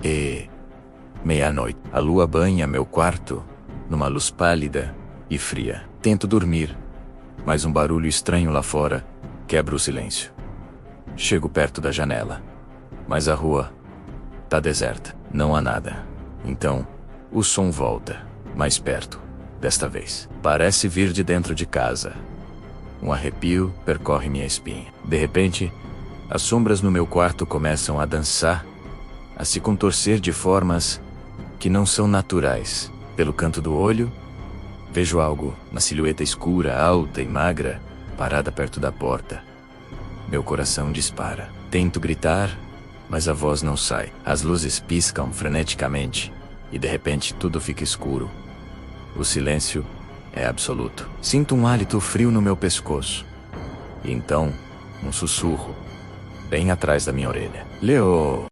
E... meia-noite. A lua banha meu quarto, numa luz pálida e fria. Tento dormir, mas um barulho estranho lá fora quebra o silêncio. Chego perto da janela, mas a rua tá deserta. Não há nada. Então, o som volta, mais perto, desta vez. Parece vir de dentro de casa. Um arrepio percorre minha espinha. De repente, as sombras no meu quarto começam a dançar, a se contorcer de formas que não são naturais. Pelo canto do olho, vejo algo, uma silhueta escura, alta e magra, parada perto da porta. Meu coração dispara. Tento gritar, mas a voz não sai. As luzes piscam freneticamente e de repente tudo fica escuro. O silêncio é absoluto. Sinto um hálito frio no meu pescoço. E então, um sussurro, bem atrás da minha orelha. Leo!